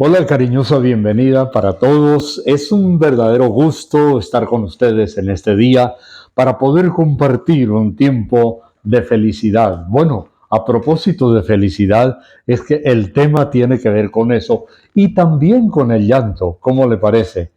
Hola, cariñosa bienvenida para todos. Es un verdadero gusto estar con ustedes en este día para poder compartir un tiempo de felicidad. Bueno, a propósito de felicidad, es que el tema tiene que ver con eso y también con el llanto. ¿Cómo le parece?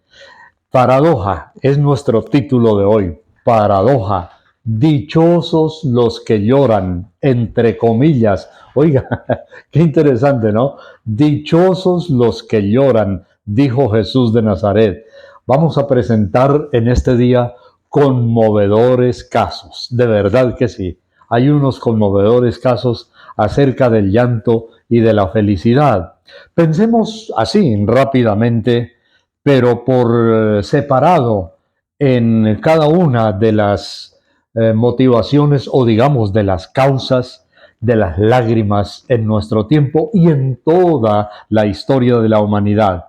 Paradoja es nuestro título de hoy. Paradoja. Dichosos los que lloran, entre comillas. Oiga, qué interesante, ¿no? Dichosos los que lloran, dijo Jesús de Nazaret. Vamos a presentar en este día conmovedores casos. De verdad que sí. Hay unos conmovedores casos acerca del llanto y de la felicidad. Pensemos así rápidamente, pero por separado en cada una de las motivaciones o digamos de las causas de las lágrimas en nuestro tiempo y en toda la historia de la humanidad.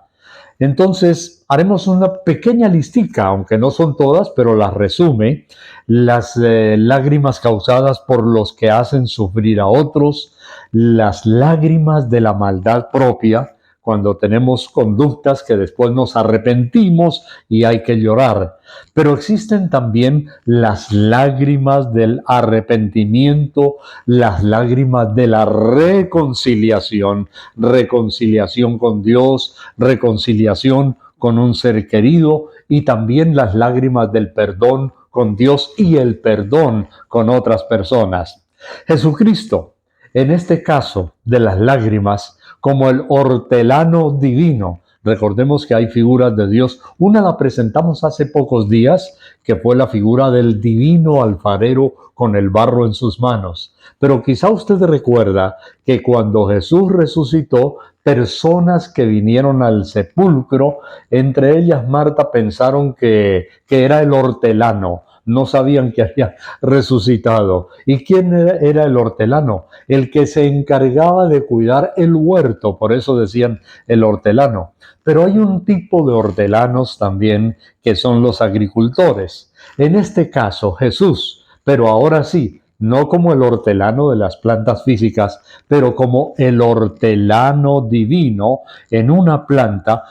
Entonces, haremos una pequeña listica, aunque no son todas, pero las resume. Las lágrimas causadas por los que hacen sufrir a otros, las lágrimas de la maldad propia, cuando tenemos conductas que después nos arrepentimos y hay que llorar. Pero existen también las lágrimas del arrepentimiento, las lágrimas de la reconciliación, reconciliación con Dios, reconciliación con un ser querido y también las lágrimas del perdón con Dios y el perdón con otras personas. Jesucristo, en este caso de las lágrimas, como el hortelano divino. Recordemos que hay figuras de Dios. Una la presentamos hace pocos días, que fue la figura del divino alfarero con el barro en sus manos. Pero quizá usted recuerda que cuando Jesús resucitó, personas que vinieron al sepulcro, entre ellas Marta, pensaron que era el hortelano. No sabían que había resucitado. ¿Y quién era el hortelano? El que se encargaba de cuidar el huerto, por eso decían el hortelano. Pero hay un tipo de hortelanos también que son los agricultores. En este caso, Jesús, pero ahora sí, no como el hortelano de las plantas físicas, pero como el hortelano divino en una planta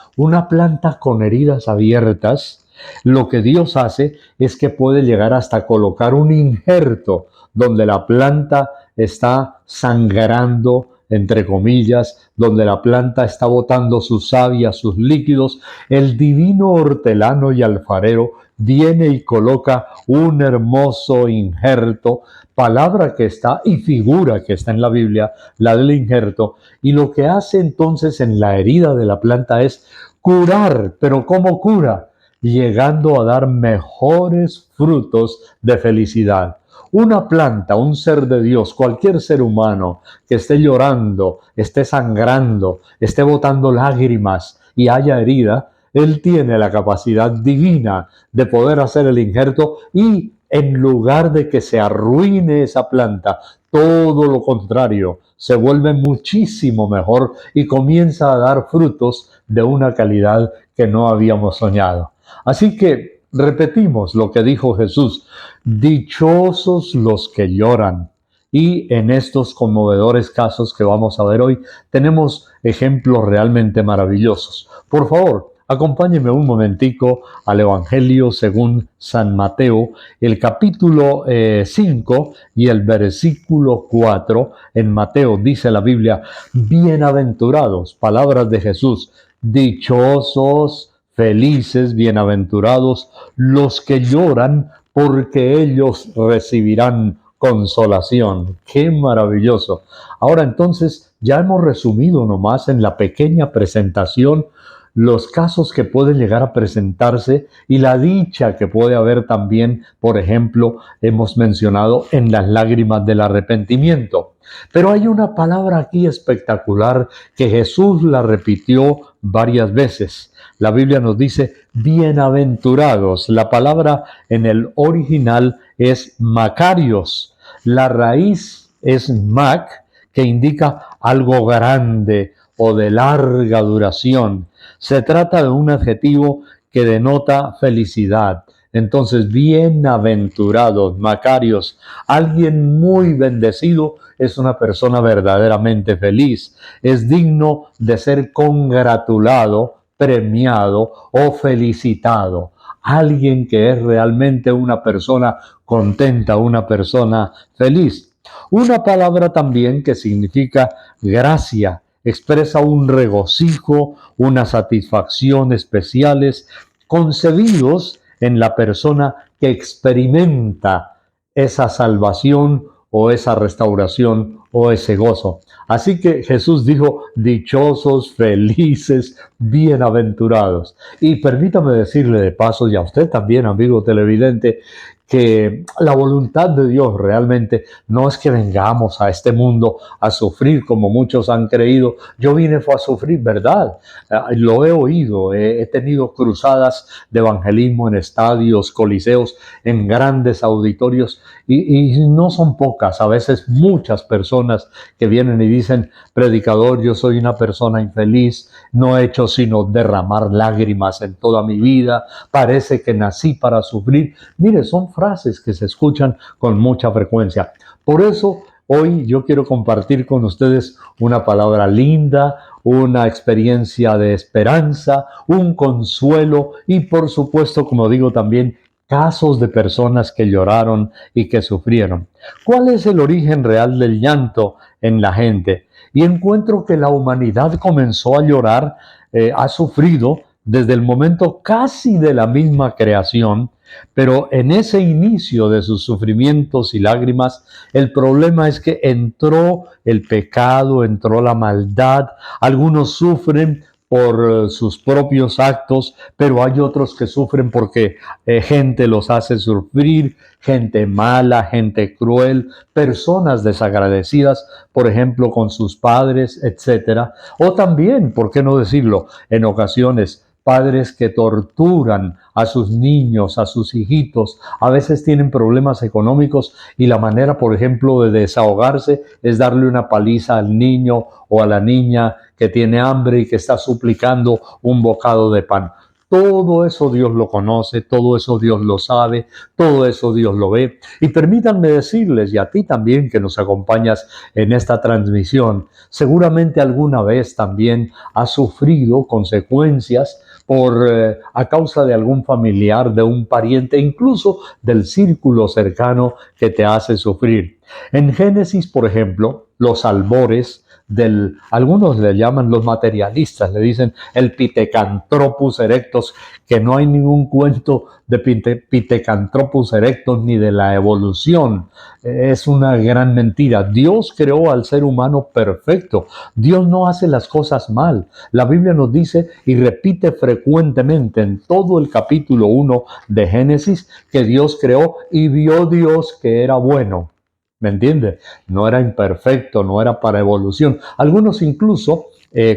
con heridas abiertas. Lo que Dios hace es que puede llegar hasta colocar un injerto donde la planta está sangrando, entre comillas, donde la planta está botando su savia, sus líquidos. El divino hortelano y alfarero viene y coloca un hermoso injerto, palabra que está y figura que está en la Biblia, la del injerto, y lo que hace entonces en la herida de la planta es curar. ¿Pero cómo cura? Llegando a dar mejores frutos de felicidad. Una planta, un ser de Dios, cualquier ser humano que esté llorando, esté sangrando, esté botando lágrimas y haya herida, él tiene la capacidad divina de poder hacer el injerto y en lugar de que se arruine esa planta, todo lo contrario, se vuelve muchísimo mejor y comienza a dar frutos de una calidad que no habíamos soñado. Así que repetimos lo que dijo Jesús: dichosos los que lloran. Y en estos conmovedores casos que vamos a ver hoy, tenemos ejemplos realmente maravillosos. Por favor, acompáñeme un momentico al Evangelio según San Mateo, el capítulo 5 y el versículo 4. En Mateo dice la Biblia: bienaventurados, palabras de Jesús, dichosos, felices, bienaventurados los que lloran, porque ellos recibirán consolación. ¡Qué maravilloso! Ahora entonces, ya hemos resumido nomás en la pequeña presentación los casos que pueden llegar a presentarse y la dicha que puede haber también, por ejemplo, hemos mencionado en las lágrimas del arrepentimiento. Pero hay una palabra aquí espectacular que Jesús la repitió varias veces. La Biblia nos dice bienaventurados. La palabra en el original es Macarios. La raíz es mac, que indica algo grande o de larga duración. Se trata de un adjetivo que denota felicidad, Entonces, bienaventurados, Macarios, alguien muy bendecido es una persona verdaderamente feliz. Es digno de ser congratulado, premiado o felicitado. Alguien que es realmente una persona contenta, una persona feliz. Una palabra también que significa gracia, expresa un regocijo, una satisfacción especiales, concebidos en la persona que experimenta esa salvación o esa restauración o ese gozo. Así que Jesús dijo, dichosos, felices, bienaventurados. Y permítame decirle de paso, y a usted también, amigo televidente, que la voluntad de Dios realmente no es que vengamos a este mundo a sufrir como muchos han creído. Yo vine fue a sufrir, ¿verdad? Lo he oído, he tenido cruzadas de evangelismo en estadios, coliseos, en grandes auditorios y no son pocas, a veces muchas personas que vienen y dicen, predicador, yo soy una persona infeliz, no he hecho sino derramar lágrimas en toda mi vida, parece que nací para sufrir. Mire, son frases que se escuchan con mucha frecuencia. Por eso, hoy yo quiero compartir con ustedes una palabra linda, una experiencia de esperanza, un consuelo y por supuesto, como digo también, casos de personas que lloraron y que sufrieron. ¿Cuál es el origen real del llanto en la gente? Y encuentro que la humanidad comenzó a llorar, ha sufrido desde el momento casi de la misma creación, pero en ese inicio de sus sufrimientos y lágrimas, el problema es que entró el pecado, entró la maldad. Algunos sufren por sus propios actos, pero hay otros que sufren porque gente los hace sufrir, gente mala, gente cruel, personas desagradecidas, por ejemplo, con sus padres, etcétera. O también, ¿por qué no decirlo? En ocasiones, padres que torturan a sus niños, a sus hijitos, a veces tienen problemas económicos y la manera, por ejemplo, de desahogarse es darle una paliza al niño o a la niña que tiene hambre y que está suplicando un bocado de pan. Todo eso Dios lo conoce, todo eso Dios lo sabe, todo eso Dios lo ve. Y permítanme decirles, y a ti también que nos acompañas en esta transmisión, seguramente alguna vez también has sufrido consecuencias a causa de algún familiar, de un pariente, incluso del círculo cercano que te hace sufrir. En Génesis, por ejemplo, los albores algunos le llaman los materialistas, le dicen el Pithecanthropus erectus, que no hay ningún cuento de Pithecanthropus erectus ni de la evolución. Es una gran mentira. Dios creó al ser humano perfecto. Dios no hace las cosas mal. La Biblia nos dice y repite frecuentemente en todo el capítulo 1 de Génesis que Dios creó y vio Dios que era bueno. ¿Me entiende? No era imperfecto, no era para evolución. Algunos incluso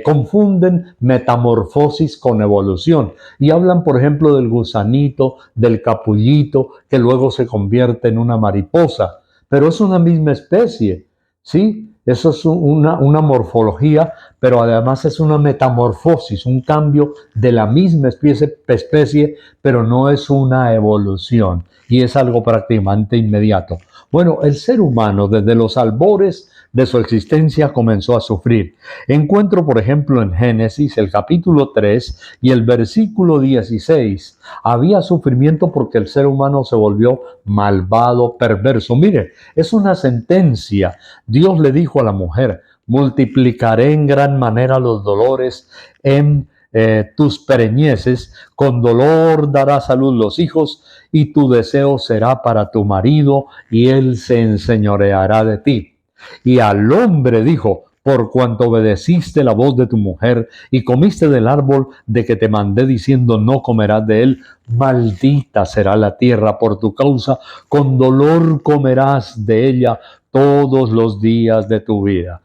confunden metamorfosis con evolución y hablan, por ejemplo, del gusanito, del capullito, que luego se convierte en una mariposa. Pero es una misma especie, ¿sí? Eso es una morfología, pero además es una metamorfosis, un cambio de la misma especie, pero no es una evolución y es algo prácticamente inmediato. Bueno, el ser humano desde los albores de su existencia comenzó a sufrir. Encuentro, por ejemplo, en Génesis, el capítulo 3 y el versículo 16. Había sufrimiento porque el ser humano se volvió malvado, perverso. Mire, es una sentencia. Dios le dijo a la mujer, multiplicaré en gran manera los dolores en tus preñeces, con dolor darás a luz los hijos, y tu deseo será para tu marido, y él se enseñoreará de ti. Y al hombre dijo, por cuanto obedeciste la voz de tu mujer y comiste del árbol de que te mandé diciendo no comerás de él, maldita será la tierra por tu causa, con dolor comerás de ella todos los días de tu vida.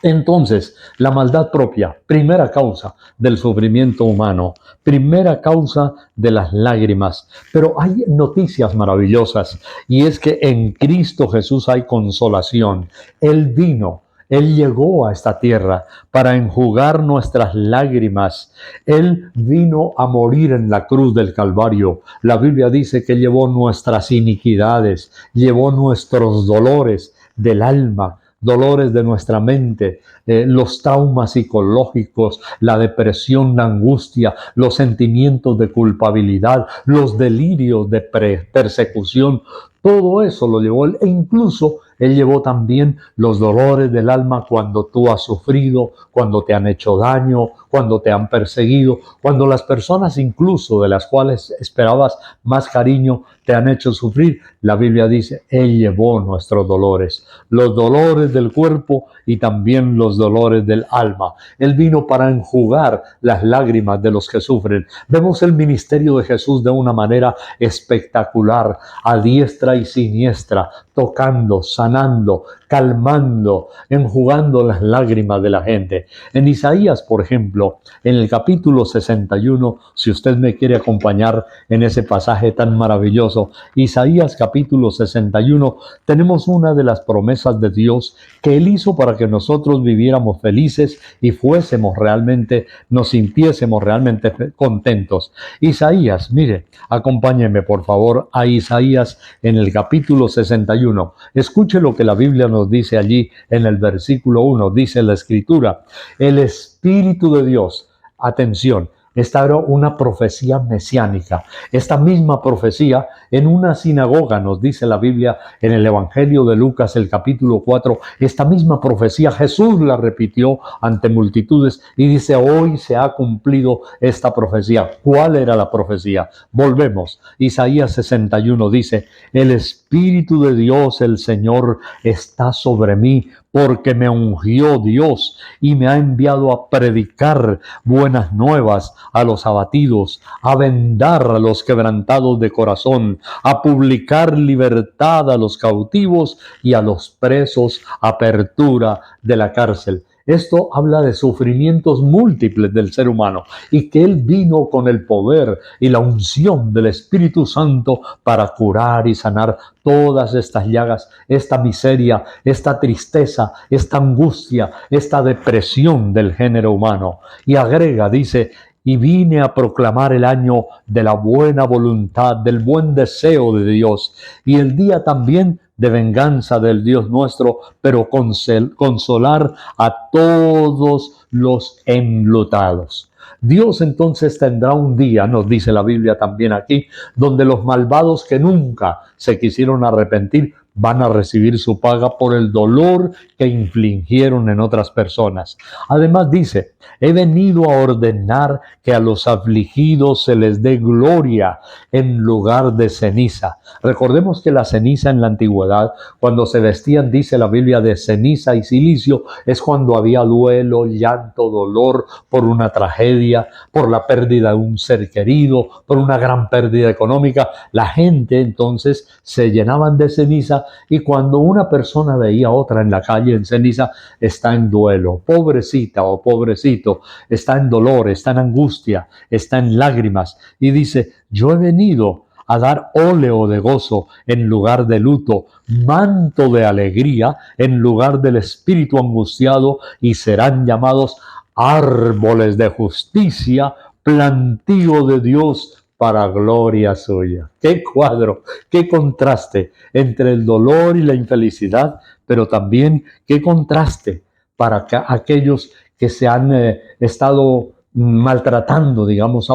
Entonces, la maldad propia, primera causa del sufrimiento humano, primera causa de las lágrimas. Pero hay noticias maravillosas y es que en Cristo Jesús hay consolación. Él vino, Él llegó a esta tierra para enjugar nuestras lágrimas. Él vino a morir en la cruz del Calvario. La Biblia dice que llevó nuestras iniquidades, llevó nuestros dolores del alma, dolores de nuestra mente, los traumas psicológicos, la depresión, la angustia, los sentimientos de culpabilidad, los delirios de persecución. Todo eso lo llevó Él, e incluso Él llevó también los dolores del alma cuando tú has sufrido, cuando te han hecho daño, cuando te han perseguido, cuando las personas incluso de las cuales esperabas más cariño te han hecho sufrir. La Biblia dice, Él llevó nuestros dolores, los dolores del cuerpo y también los dolores del alma. Él vino para enjugar las lágrimas de los que sufren. Vemos el ministerio de Jesús de una manera espectacular, a diestra y siniestra, tocando, sanando, calmando, enjugando las lágrimas de la gente. En Isaías, por ejemplo, en el capítulo 61, si usted me quiere acompañar en ese pasaje tan maravilloso, Isaías capítulo 61, tenemos una de las promesas de Dios que Él hizo para que nosotros viviéramos felices y fuésemos realmente, nos sintiésemos realmente contentos. Isaías, mire, acompáñeme por favor a Isaías en el capítulo 61. Escuche lo que la Biblia nos dice allí en el versículo 1. Dice la Escritura, el Espíritu de Dios, atención, esta era una profecía mesiánica. Esta misma profecía en una sinagoga, nos dice la Biblia en el Evangelio de Lucas, el capítulo 4, esta misma profecía Jesús la repitió ante multitudes y dice, hoy se ha cumplido esta profecía. ¿Cuál era la profecía? Volvemos. Isaías 61 dice, el Espíritu de Dios, el Señor, está sobre mí, porque me ungió Dios y me ha enviado a predicar buenas nuevas a los abatidos, a vendar a los quebrantados de corazón, a publicar libertad a los cautivos y a los presos apertura de la cárcel. Esto habla de sufrimientos múltiples del ser humano y que Él vino con el poder y la unción del Espíritu Santo para curar y sanar todas estas llagas, esta miseria, esta tristeza, esta angustia, esta depresión del género humano. Y agrega, dice, y vine a proclamar el año de la buena voluntad, del buen deseo de Dios, y el día también de venganza del Dios nuestro, pero consolar a todos los enlutados. Dios entonces tendrá un día, nos dice la Biblia también aquí, donde los malvados que nunca se quisieron arrepentir van a recibir su paga por el dolor que infligieron en otras personas. Además dice, he venido a ordenar que a los afligidos se les dé gloria en lugar de ceniza. Recordemos que la ceniza en la antigüedad, cuando se vestían, dice la Biblia, de ceniza y silicio, es cuando había duelo, llanto, dolor por una tragedia, por la pérdida de un ser querido, por una gran pérdida económica. La gente entonces se llenaban de ceniza y cuando una persona veía a otra en la calle en ceniza, está en duelo, pobrecita o pobrecito, está en dolor, está en angustia, está en lágrimas y dice, yo he venido a dar óleo de gozo en lugar de luto, manto de alegría en lugar del espíritu angustiado, y serán llamados árboles de justicia, plantío de Dios para gloria suya. ¡Qué cuadro! ¡Qué contraste entre el dolor y la infelicidad! Pero también qué contraste para aquellos que se han estado maltratando, digamos,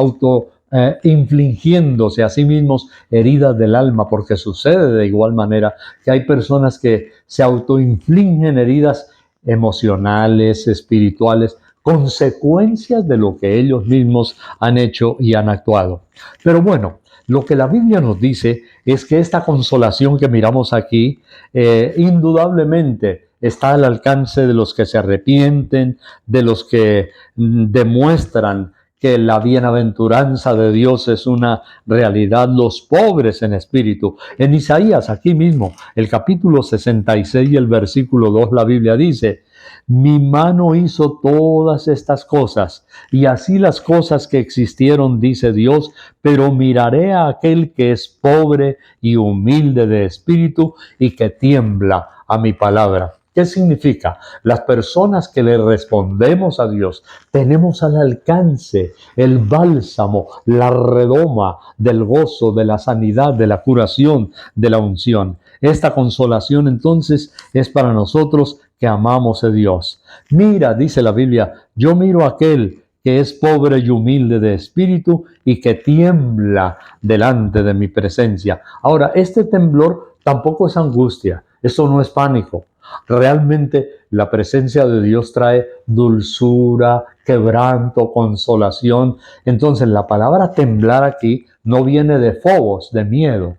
infligiéndose a sí mismos heridas del alma, porque sucede de igual manera que hay personas que se autoinfligen heridas emocionales, espirituales, consecuencias de lo que ellos mismos han hecho y han actuado. Pero bueno, lo que la Biblia nos dice es que esta consolación que miramos aquí, indudablemente está al alcance de los que se arrepienten, de los que demuestran que la bienaventuranza de Dios es una realidad, los pobres en espíritu. En Isaías, aquí mismo, el capítulo 66 y el versículo 2, la Biblia dice, mi mano hizo todas estas cosas, y así las cosas que existieron, dice Dios, pero miraré a aquel que es pobre y humilde de espíritu y que tiembla a mi palabra. ¿Qué significa? Las personas que le respondemos a Dios tenemos al alcance el bálsamo, la redoma del gozo, de la sanidad, de la curación, de la unción. Esta consolación entonces es para nosotros que amamos a Dios. Mira, dice la Biblia, yo miro a aquel que es pobre y humilde de espíritu y que tiembla delante de mi presencia. Ahora, este temblor tampoco es angustia, esto no es pánico. Realmente la presencia de Dios trae dulzura, quebranto, consolación. Entonces la palabra temblar aquí no viene de phobos, de miedo.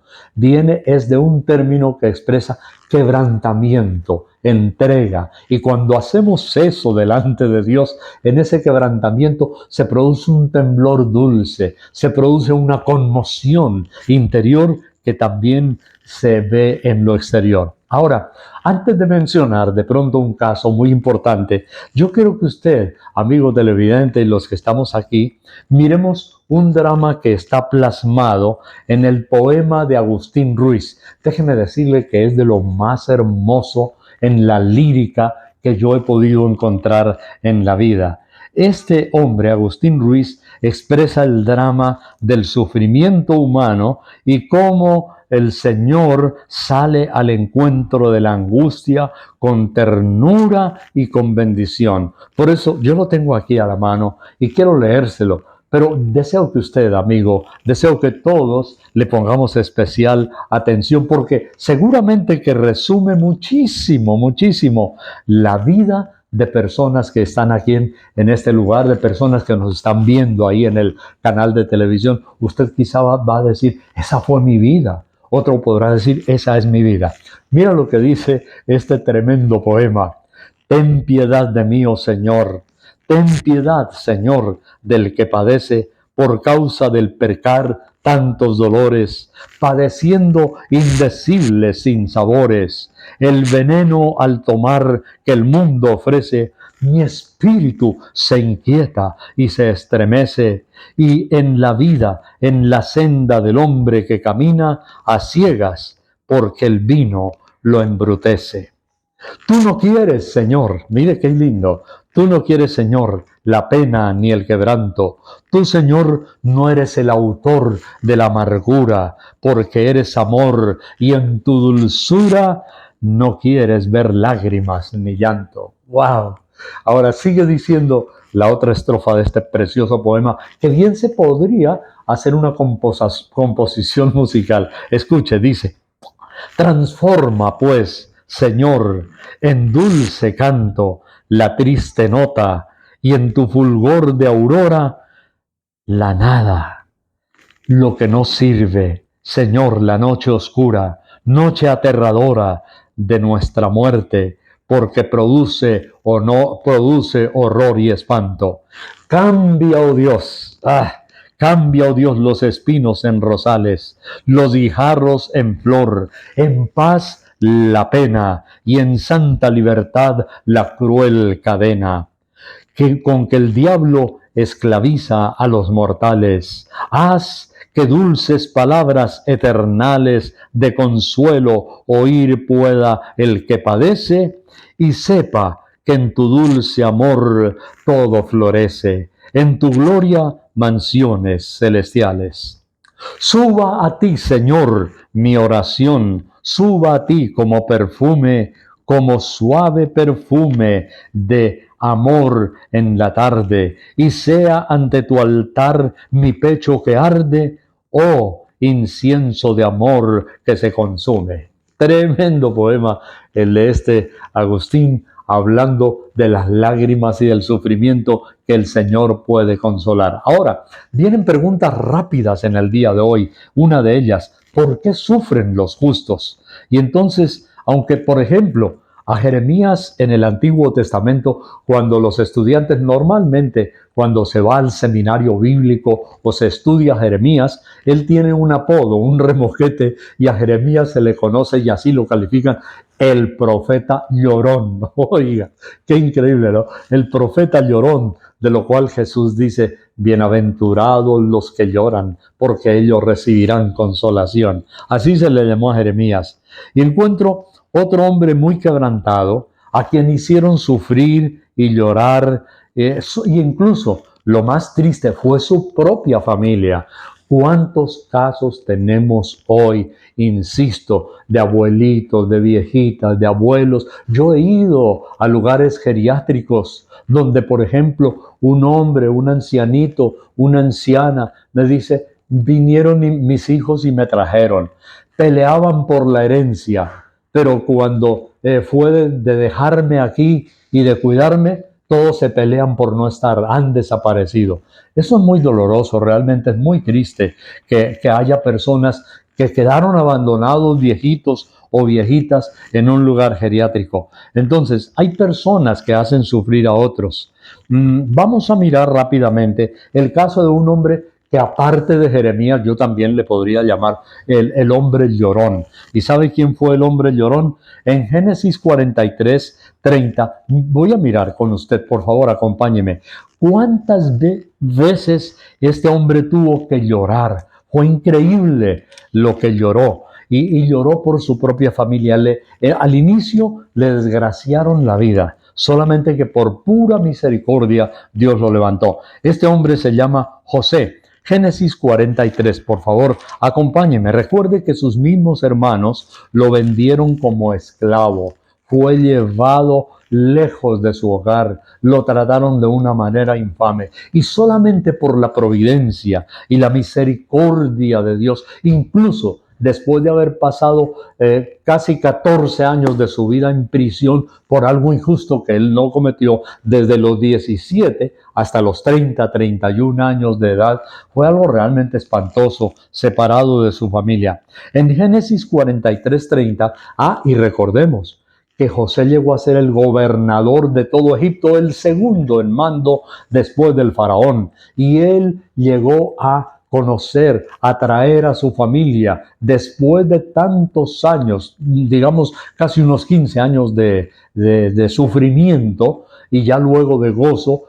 Es de un término que expresa quebrantamiento, entrega. Y cuando hacemos eso delante de Dios, en ese quebrantamiento se produce un temblor dulce, se produce una conmoción interior que también se ve en lo exterior. Ahora, antes de mencionar de pronto un caso muy importante, yo quiero que usted, amigo televidente y los que estamos aquí, miremos un drama que está plasmado en el poema de Agustín Ruiz. Déjeme decirle que es de lo más hermoso en la lírica que yo he podido encontrar en la vida. Este hombre, Agustín Ruiz, expresa el drama del sufrimiento humano y cómo el Señor sale al encuentro de la angustia con ternura y con bendición. Por eso yo lo tengo aquí a la mano y quiero leérselo. Pero deseo que usted, amigo, deseo que todos le pongamos especial atención porque seguramente que resume muchísimo, muchísimo la vida de personas que están aquí en este lugar, de personas que nos están viendo ahí en el canal de televisión. Usted quizá va a decir, esa fue mi vida. Otro podrá decir, esa es mi vida. Mira lo que dice este tremendo poema. Ten piedad de mí, oh Señor. Ten piedad, Señor, del que padece por causa del pecar tantos dolores, padeciendo indecibles sinsabores. El veneno al tomar que el mundo ofrece, mi espíritu se inquieta y se estremece, y en la vida, en la senda del hombre que camina a ciegas, porque el vino lo embrutece. Tú no quieres, Señor, mire qué lindo, tú no quieres, Señor, la pena ni el quebranto. Tú, Señor, no eres el autor de la amargura, porque eres amor y en tu dulzura no quieres ver lágrimas ni llanto. ¡Wow! Ahora sigue diciendo la otra estrofa de este precioso poema, que bien se podría hacer una composición musical. Escuche, dice, transforma, pues, Señor, en dulce canto la triste nota y en tu fulgor de aurora la nada, lo que no sirve, Señor, la noche oscura, noche aterradora de nuestra muerte, porque produce o no produce horror y espanto. Cambia, oh Dios, cambia, oh Dios, los espinos en rosales, los guijarros en flor, en paz la pena y en santa libertad la cruel cadena con que el diablo esclaviza a los mortales. Haz que dulces palabras eternales de consuelo oír pueda el que padece y sepa que en tu dulce amor todo florece, en tu gloria mansiones celestiales. Suba a ti, Señor, mi oración, suba a ti como perfume, como suave perfume de amor en la tarde, y sea ante tu altar mi pecho que arde, oh incienso de amor que se consume. Tremendo poema el de este Agustín, hablando de las lágrimas y del sufrimiento que el Señor puede consolar. Ahora, vienen preguntas rápidas en el día de hoy. Una de ellas, ¿por qué sufren los justos? Y entonces, aunque por ejemplo, a Jeremías en el Antiguo Testamento, cuando los estudiantes normalmente, cuando se va al seminario bíblico o se estudia Jeremías, él tiene un apodo, un remojete, y a Jeremías se le conoce y así lo califican, el profeta llorón. Oiga, qué increíble, ¿no? El profeta llorón, de lo cual Jesús dice, bienaventurados los que lloran, porque ellos recibirán consolación. Así se le llamó a Jeremías. Y encuentro otro hombre muy quebrantado, a quien hicieron sufrir y llorar, y incluso lo más triste fue su propia familia. ¿Cuántos casos tenemos hoy, insisto, de abuelitos, de viejitas, de abuelos? Yo he ido a lugares geriátricos donde, por ejemplo, un hombre, un ancianito, una anciana me dice, vinieron mis hijos y me trajeron. Peleaban por la herencia, pero cuando fue de dejarme aquí y de cuidarme, todos se pelean por no estar, han desaparecido. Eso es muy doloroso, realmente es muy triste que haya personas que quedaron abandonados, viejitos o viejitas, en un lugar geriátrico. Entonces, hay personas que hacen sufrir a otros. Vamos a mirar rápidamente el caso de un hombre que, aparte de Jeremías, yo también le podría llamar el hombre llorón. ¿Y sabe quién fue el hombre llorón? En Génesis 43:30, voy a mirar con usted, por favor, acompáñeme. ¿Cuántas veces este hombre tuvo que llorar? Fue increíble lo que lloró. Y lloró por su propia familia. Al inicio le desgraciaron la vida, solamente que por pura misericordia Dios lo levantó. Este hombre se llama José. Génesis 43, por favor, acompáñeme. Recuerde que sus mismos hermanos lo vendieron como esclavo. Fue llevado lejos de su hogar, lo trataron de una manera infame. Y solamente por la providencia y la misericordia de Dios, incluso después de haber pasado casi 14 años de su vida en prisión por algo injusto que él no cometió, desde los 17 hasta los 31 años de edad, fue algo realmente espantoso, separado de su familia. En Génesis 43:30, y recordemos que José llegó a ser el gobernador de todo Egipto, el segundo en mando después del faraón, y él llegó a conocer, atraer a su familia después de tantos años, digamos casi unos 15 años de sufrimiento, y ya luego de gozo,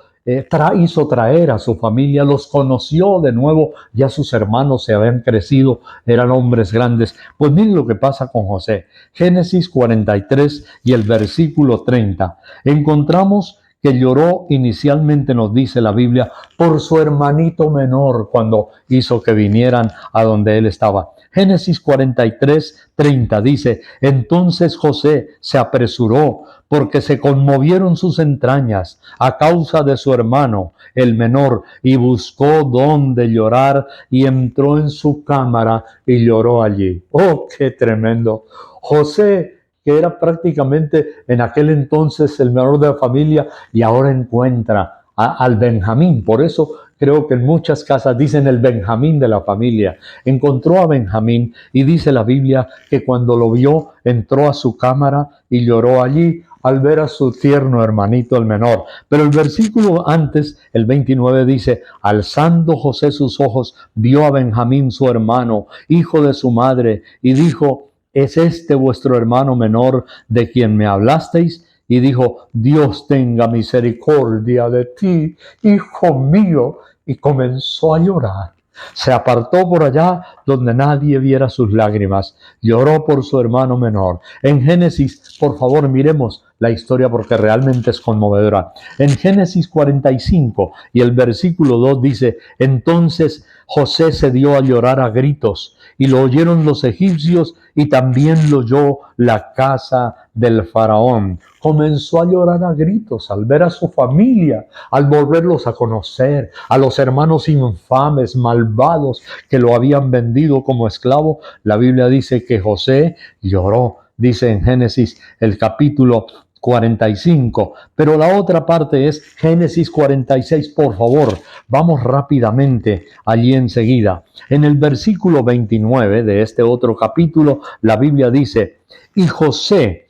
hizo traer a su familia, los conoció de nuevo, ya sus hermanos se habían crecido, eran hombres grandes. Pues miren lo que pasa con José. Génesis 43 y el versículo 30. Encontramos que lloró inicialmente, nos dice la Biblia, por su hermanito menor cuando hizo que vinieran a donde él estaba. Génesis 43:30 dice, entonces José se apresuró porque se conmovieron sus entrañas a causa de su hermano, el menor, y buscó dónde llorar y entró en su cámara y lloró allí. ¡Oh, qué tremendo! José, que era prácticamente en aquel entonces el menor de la familia, y ahora encuentra al Benjamín. Por eso creo que en muchas casas dicen el Benjamín de la familia. Encontró a Benjamín y dice la Biblia que cuando lo vio entró a su cámara y lloró allí al ver a su tierno hermanito el menor. Pero el versículo antes, el 29, dice, alzando José sus ojos, vio a Benjamín su hermano, hijo de su madre, y dijo, ¿es este vuestro hermano menor de quien me hablasteis? Y dijo, Dios tenga misericordia de ti, hijo mío. Y comenzó a llorar. Se apartó por allá donde nadie viera sus lágrimas. Lloró por su hermano menor. En Génesis, por favor, miremos la historia porque realmente es conmovedora. En Génesis 45 y el versículo 2 dice, entonces José se dio a llorar a gritos y lo oyeron los egipcios y también lo oyó la casa del faraón. Comenzó a llorar a gritos al ver a su familia, al volverlos a conocer, a los hermanos infames, malvados que lo habían vendido como esclavo. La Biblia dice que José lloró, dice en Génesis el capítulo 45, pero la otra parte es Génesis 46, por favor, vamos rápidamente allí enseguida. En el versículo 29 de este otro capítulo, la Biblia dice, y José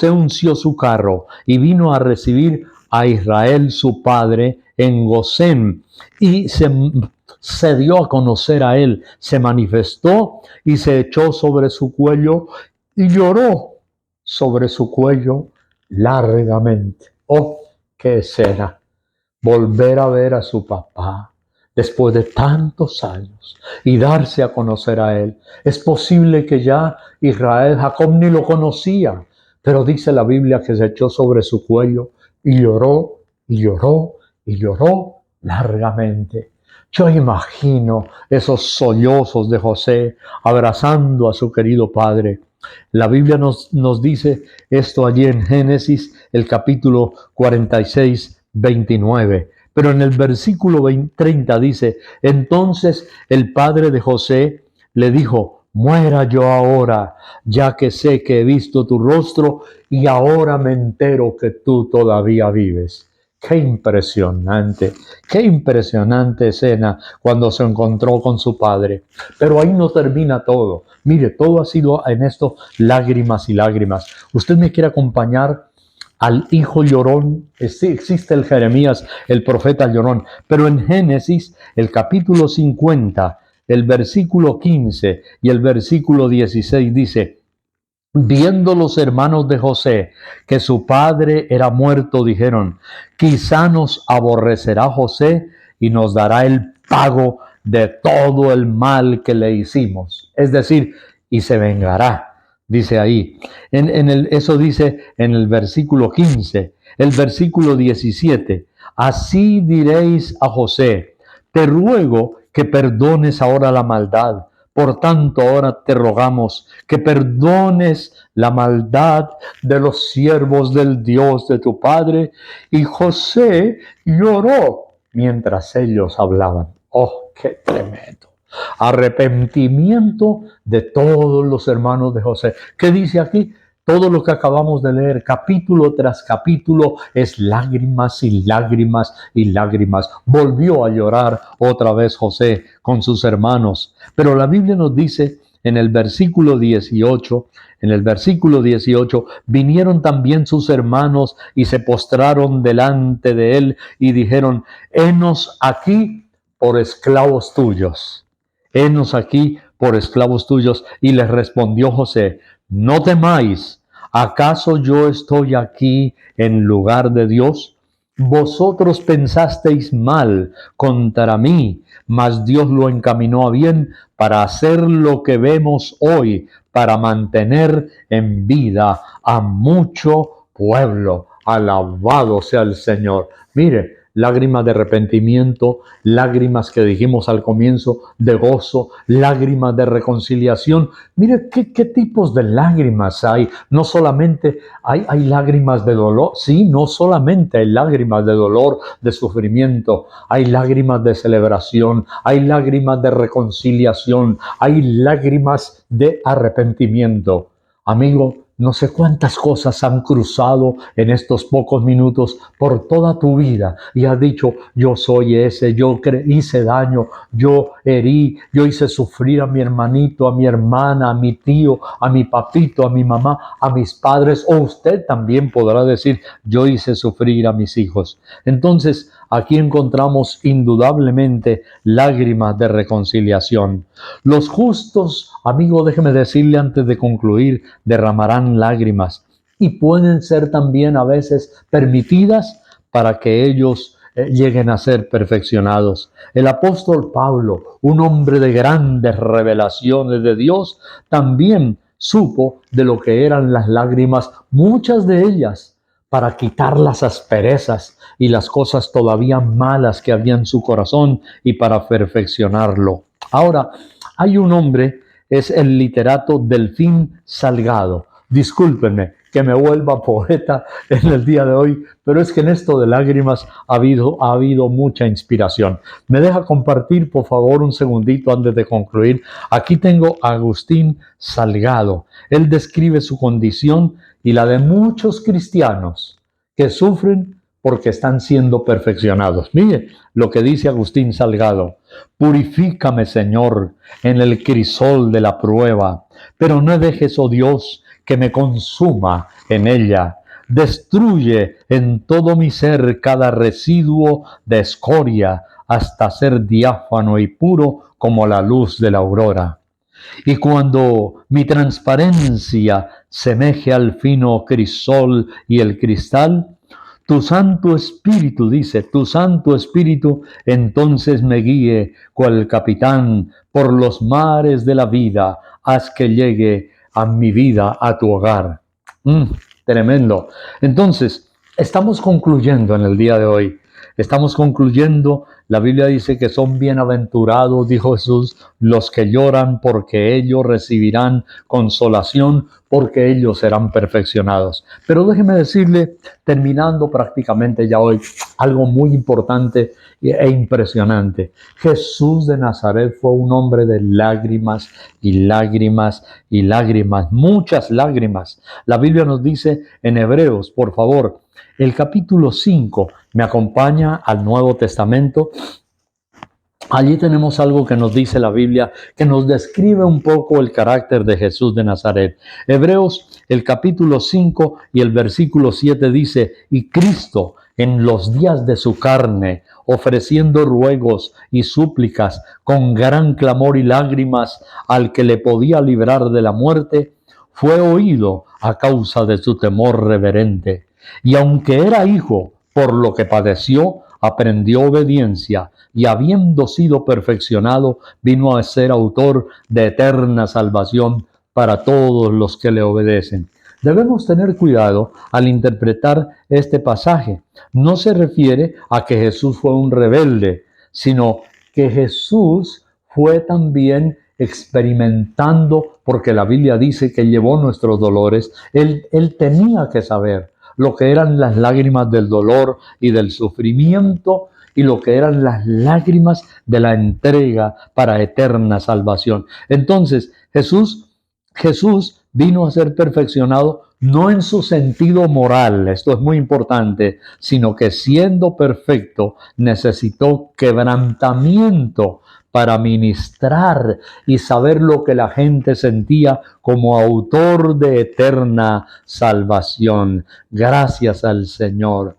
unció su carro y vino a recibir a Israel su padre en Gosén, y se dio a conocer a él, se manifestó y se echó sobre su cuello y lloró sobre su cuello largamente. Oh, qué escena. Volver a ver a su papá después de tantos años y darse a conocer a él. Es posible que ya Israel, Jacob ni lo conocía, pero dice la Biblia que se echó sobre su cuello y lloró, y lloró, y lloró largamente. Yo imagino esos sollozos de José abrazando a su querido padre. La Biblia nos dice esto allí en Génesis, el capítulo 46, 29. Pero en el versículo 30 dice, entonces el padre de José le dijo, muera yo ahora, ya que sé que he visto tu rostro y ahora me entero que tú todavía vives. Qué impresionante escena cuando se encontró con su padre. Pero ahí no termina todo. Mire, todo ha sido en esto lágrimas y lágrimas. ¿Usted me quiere acompañar al hijo llorón? Sí, existe el Jeremías, el profeta llorón, pero en Génesis, el capítulo 50, el versículo 15 y el versículo 16 dice, viendo los hermanos de José que su padre era muerto, dijeron, quizá nos aborrecerá José y nos dará el pago de todo el mal que le hicimos. Es decir, y se vengará, dice ahí. Eso dice en el versículo 15, el versículo 17. Así diréis a José, te ruego que perdones ahora la maldad. Por tanto, ahora te rogamos que perdones la maldad de los siervos del Dios de tu padre. Y José lloró mientras ellos hablaban. ¡Oh, qué tremendo! Arrepentimiento de todos los hermanos de José. ¿Qué dice aquí? Todo lo que acabamos de leer, capítulo tras capítulo, es lágrimas y lágrimas y lágrimas. Volvió a llorar otra vez José con sus hermanos. Pero la Biblia nos dice en el versículo 18, vinieron también sus hermanos y se postraron delante de él y dijeron, henos aquí por esclavos tuyos. Henos aquí por esclavos tuyos. Y les respondió José, no temáis, ¿acaso yo estoy aquí en lugar de Dios? Vosotros pensasteis mal contra mí, mas Dios lo encaminó a bien para hacer lo que vemos hoy, para mantener en vida a mucho pueblo. Alabado sea el Señor. Mire, lágrimas de arrepentimiento, lágrimas que dijimos al comienzo de gozo, lágrimas de reconciliación. Mire qué tipos de lágrimas hay. No solamente hay lágrimas de dolor, sí, no solamente hay lágrimas de dolor, de sufrimiento, hay lágrimas de celebración, hay lágrimas de reconciliación, hay lágrimas de arrepentimiento. Amigo, no sé cuántas cosas han cruzado en estos pocos minutos por toda tu vida y has dicho, yo soy ese, yo hice daño, yo herí, yo hice sufrir a mi hermanito, a mi hermana, a mi tío, a mi papito, a mi mamá, a mis padres, o usted también podrá decir, yo hice sufrir a mis hijos. Entonces, aquí encontramos indudablemente lágrimas de reconciliación. Los justos, amigo, déjeme decirle antes de concluir, derramarán lágrimas y pueden ser también a veces permitidas para que ellos lleguen a ser perfeccionados. El apóstol Pablo, un hombre de grandes revelaciones de Dios, también supo de lo que eran las lágrimas, muchas de ellas para quitar las asperezas y las cosas todavía malas que había en su corazón y para perfeccionarlo. Ahora, hay un hombre, es el literato Delfín Salgado. Discúlpenme que me vuelva poeta en el día de hoy, pero es que en esto de lágrimas ha habido mucha inspiración. ¿Me deja compartir, por favor, un segundito antes de concluir? Aquí tengo a Agustín Salgado. Él describe su condición y la de muchos cristianos que sufren porque están siendo perfeccionados. Mire lo que dice Agustín Salgado. Purifícame, Señor, en el crisol de la prueba, pero no dejes, oh Dios, que me consuma en ella. Destruye en todo mi ser cada residuo de escoria hasta ser diáfano y puro como la luz de la aurora. Y cuando mi transparencia semeje al fino crisol y el cristal, tu Santo Espíritu, dice, tu Santo Espíritu, entonces me guíe cual capitán por los mares de la vida, haz que llegue a mi vida, a tu hogar. Tremendo. Entonces, estamos concluyendo en el día de hoy. Estamos concluyendo, la Biblia dice que son bienaventurados, dijo Jesús, los que lloran porque ellos recibirán consolación, porque ellos serán perfeccionados. Pero déjeme decirle, terminando prácticamente ya hoy, algo muy importante e impresionante. Jesús de Nazaret fue un hombre de lágrimas y lágrimas y lágrimas, muchas lágrimas. La Biblia nos dice en Hebreos, por favor, el capítulo 5, me acompaña al Nuevo Testamento. Allí tenemos algo que nos dice la Biblia, que nos describe un poco el carácter de Jesús de Nazaret. Hebreos, el capítulo 5 y el versículo 7 dice, y Cristo en los días de su carne, ofreciendo ruegos y súplicas con gran clamor y lágrimas al que le podía librar de la muerte, fue oído a causa de su temor reverente. Y aunque era hijo, por lo que padeció, aprendió obediencia, y habiendo sido perfeccionado, vino a ser autor de eterna salvación para todos los que le obedecen. Debemos tener cuidado al interpretar este pasaje. No se refiere a que Jesús fue un rebelde, sino que Jesús fue también experimentando, porque la Biblia dice que llevó nuestros dolores. Él tenía que saber lo que eran las lágrimas del dolor y del sufrimiento y lo que eran las lágrimas de la entrega para eterna salvación. Entonces, Jesús vino a ser perfeccionado no en su sentido moral, esto es muy importante, sino que siendo perfecto necesitó quebrantamiento para ministrar y saber lo que la gente sentía como autor de eterna salvación. Gracias al Señor.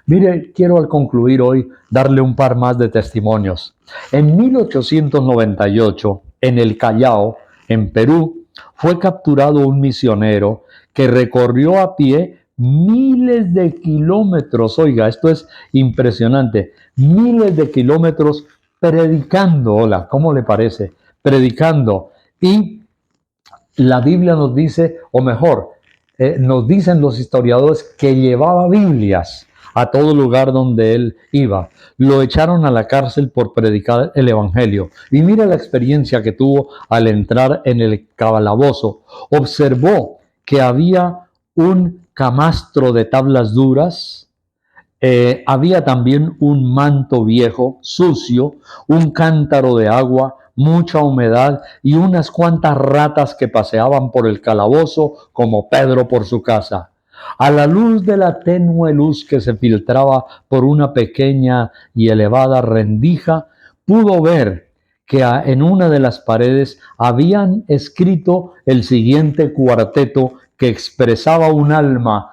Mire, quiero al concluir hoy darle un par más de testimonios. En 1898, en el Callao, en Perú, fue capturado un misionero que recorrió a pie miles de kilómetros. Oiga, esto es impresionante. Miles de kilómetros predicando. Hola, ¿cómo le parece? Predicando. Y la Biblia nos dice, o mejor, nos dicen los historiadores que llevaba Biblias a todo lugar donde él iba. Lo echaron a la cárcel por predicar el evangelio. Y mira la experiencia que tuvo al entrar en el calabozo. Observó que había un camastro de tablas duras, había también un manto viejo, sucio, un cántaro de agua, mucha humedad y unas cuantas ratas que paseaban por el calabozo como Pedro por su casa. A la luz de la tenue luz que se filtraba por una pequeña y elevada rendija, pudo ver que en una de las paredes habían escrito el siguiente cuarteto que expresaba un alma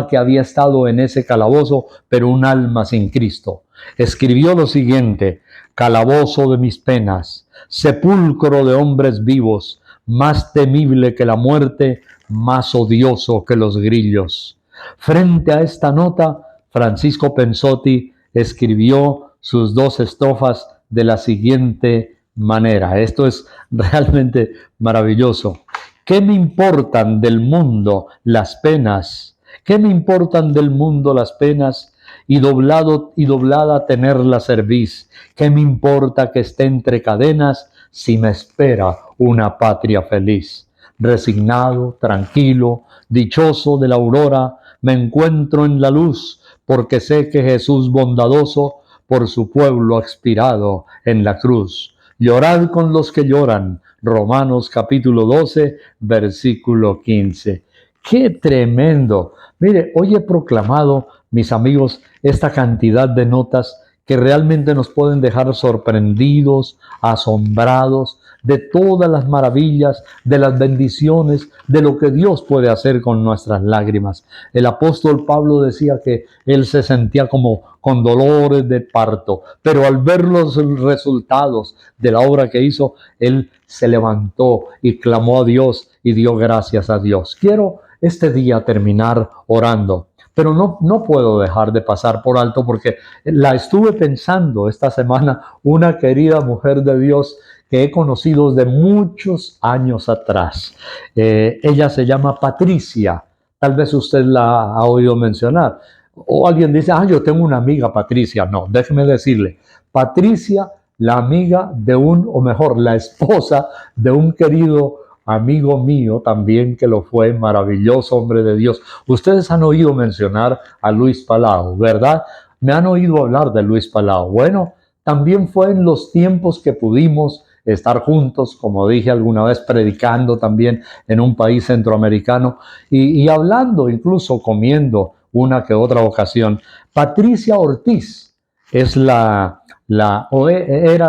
que había estado en ese calabozo, pero un alma sin Cristo. Escribió lo siguiente: calabozo de mis penas, sepulcro de hombres vivos, más temible que la muerte, más odioso que los grillos. Frente a esta nota, Francisco Pensotti escribió sus dos estrofas de la siguiente manera. Esto es realmente maravilloso. ¿Qué me importan del mundo las penas? ¿Qué me importan del mundo las penas? Y doblada tenerla cerviz. ¿Qué me importa que esté entre cadenas si me espera una patria feliz? Resignado, tranquilo, dichoso de la aurora, me encuentro en la luz, porque sé que Jesús bondadoso por su pueblo ha expirado en la cruz. Llorad con los que lloran. Romanos capítulo 12, versículo 15. ¡Qué tremendo! Mire, hoy he proclamado, mis amigos, esta cantidad de notas que realmente nos pueden dejar sorprendidos, asombrados de todas las maravillas, de las bendiciones, de lo que Dios puede hacer con nuestras lágrimas. El apóstol Pablo decía que él se sentía como con dolores de parto, pero al ver los resultados de la obra que hizo, él se levantó y clamó a Dios y dio gracias a Dios. Quiero este día terminar orando, pero no puedo dejar de pasar por alto porque la estuve pensando esta semana, una querida mujer de Dios que he conocido de muchos años atrás. Ella se llama Patricia Tal vez usted la ha oído mencionar. O alguien dice, yo tengo una amiga Patricia. No, déjeme decirle, Patricia, la amiga de o mejor, la esposa de un querido amigo mío también que lo fue, maravilloso hombre de Dios. Ustedes han oído mencionar a Luis Palau, ¿verdad? Me han oído hablar de Luis Palau. Bueno, también fue en los tiempos que pudimos estar juntos, como dije alguna vez, predicando también en un país centroamericano y hablando, incluso comiendo una que otra ocasión. Patricia Ortiz es era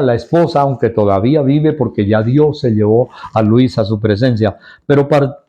la esposa, aunque todavía vive porque ya Dios se llevó a Luis a su presencia. Pero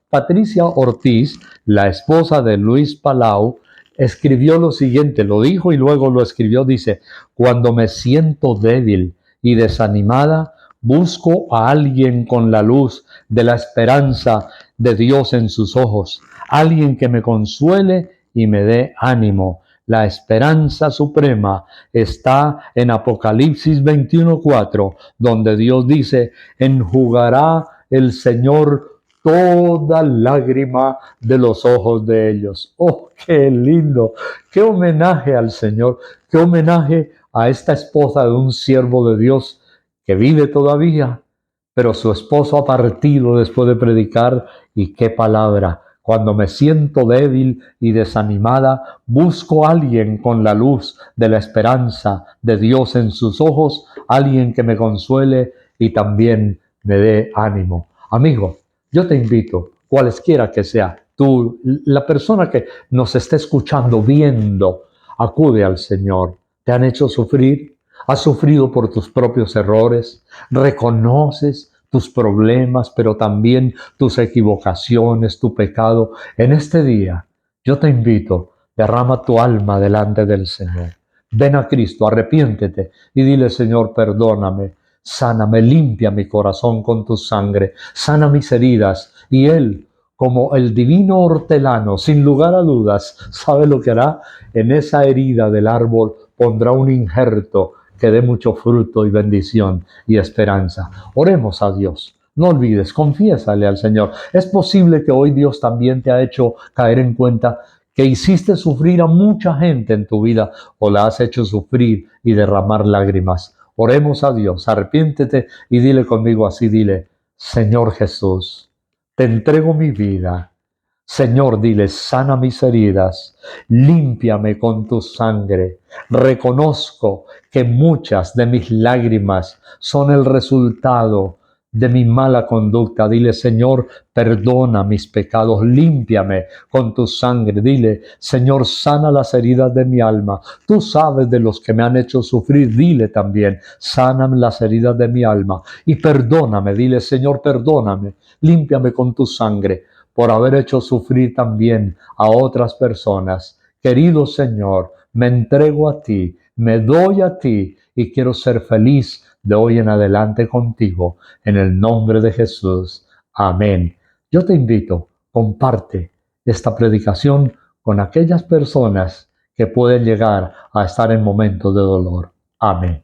Patricia Ortiz, la esposa de Luis Palau, escribió lo siguiente, lo dijo y luego lo escribió, dice, cuando me siento débil y desanimada, busco a alguien con la luz de la esperanza de Dios en sus ojos, alguien que me consuele y me dé ánimo. La esperanza suprema está en Apocalipsis 21:4, donde Dios dice, enjugará el Señor toda lágrima de los ojos de ellos. ¡Oh, qué lindo! ¡Qué homenaje al Señor! ¡Qué homenaje a esta esposa de un siervo de Dios que vive todavía! Pero su esposo ha partido después de predicar, y qué palabra. Cuando me siento débil y desanimada, busco a alguien con la luz de la esperanza de Dios en sus ojos, alguien que me consuele y también me dé ánimo. Amigo, yo te invito, cualesquiera que sea, tú, la persona que nos esté escuchando, viendo, acude al Señor. ¿Te han hecho sufrir? ¿Has sufrido por tus propios errores? ¿Reconoces tus problemas, pero también tus equivocaciones, tu pecado? En este día, yo te invito, derrama tu alma delante del Señor. Ven a Cristo, arrepiéntete y dile, Señor, perdóname, sáname, limpia mi corazón con tu sangre, sana mis heridas. Y Él, como el divino hortelano, sin lugar a dudas, sabe lo que hará. En esa herida del árbol pondrá un injerto que dé mucho fruto y bendición y esperanza. Oremos a Dios. No olvides, confiésale al Señor. Es posible que hoy Dios también te ha hecho caer en cuenta que hiciste sufrir a mucha gente en tu vida o la has hecho sufrir y derramar lágrimas. Oremos a Dios, arrepiéntete y dile conmigo así, dile, Señor Jesús, te entrego mi vida. Señor, dile, sana mis heridas, límpiame con tu sangre. Reconozco que muchas de mis lágrimas son el resultado de mi mala conducta. Dile, Señor, perdona mis pecados, límpiame con tu sangre. Dile, Señor, sana las heridas de mi alma. Tú sabes de los que me han hecho sufrir. Dile también, sana las heridas de mi alma y perdóname. Dile, Señor, perdóname, límpiame con tu sangre por haber hecho sufrir también a otras personas. Querido Señor, me entrego a ti, me doy a ti y quiero ser feliz de hoy en adelante contigo, en el nombre de Jesús. Amén. Yo te invito, comparte esta predicación con aquellas personas que pueden llegar a estar en momentos de dolor. Amén.